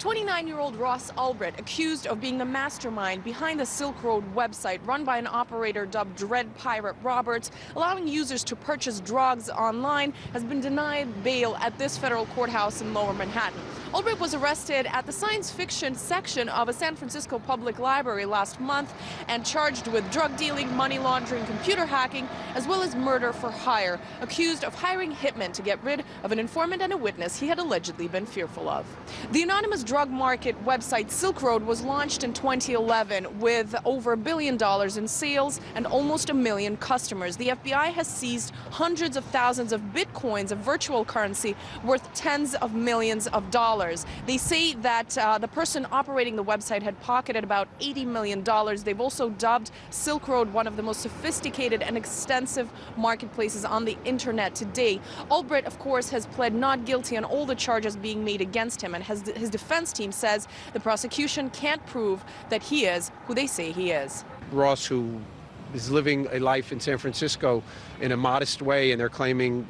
29-year-old Ross Ulbricht, accused of being the mastermind behind the Silk Road website run by an operator dubbed Dread Pirate Roberts, allowing users to purchase drugs online, has been denied bail at this federal courthouse in Lower Manhattan. Ulbricht was arrested at the science fiction section of a San Francisco public library last month and charged with drug dealing, money laundering, computer hacking, as well as murder for hire, accused of hiring hitmen to get rid of an informant and a witness he had allegedly been fearful of. The anonymous drug market website Silk Road was launched in 2011 with over $1 billion in sales and almost 1 million customers. The FBI has seized hundreds of thousands of bitcoins, a virtual currency worth tens of millions of dollars. They say that the person operating the website had pocketed about $80 million. They've also dubbed Silk Road one of the most sophisticated and extensive marketplaces on the internet today. Ulbricht, of course, has pled not guilty on all the charges being made against him, and his defense team says the prosecution can't prove that he is who they say he is. Ross, who is living a life in San Francisco in a modest way, and they're claiming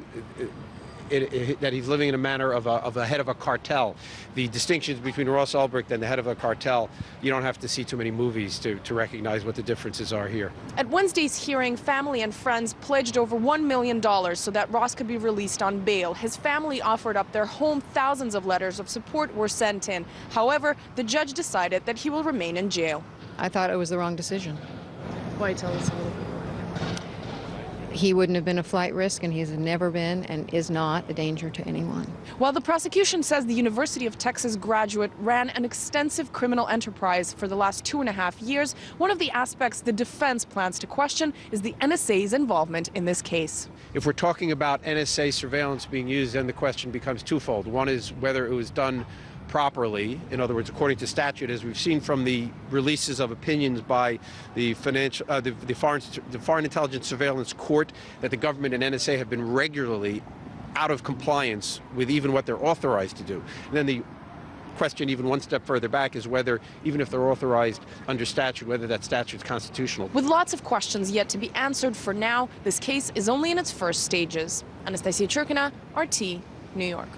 that he's living in a manner of a head of a cartel. The distinctions between Ross Ulbricht and the head of a cartel, you don't have to see too many movies to recognize what the differences are here. At Wednesday's hearing, family and friends pledged over $1 million so that Ross could be released on bail. His family offered up their home. Thousands of letters of support were sent in. However, the judge decided that he will remain in jail. I thought it was the wrong decision. Why? Tell us a little bit. He wouldn't have been a flight risk, and he has never been and is not a danger to anyone. While the prosecution says the University of Texas graduate ran an extensive criminal enterprise for the last 2.5 years, one of the aspects the defense plans to question is the NSA's involvement in this case. If we're talking about NSA surveillance being used, then the question becomes twofold. One is whether it was done properly, in other words, according to statute, as we've seen from the releases of opinions by the Foreign Intelligence Surveillance Court, that the government and NSA have been regularly out of compliance with even what they're authorized to do. And then the question, even one step further back, is whether, even if they're authorized under statute, whether that statute is constitutional. With lots of questions yet to be answered, for now, this case is only in its first stages. Anastasia Churkina, RT, New York.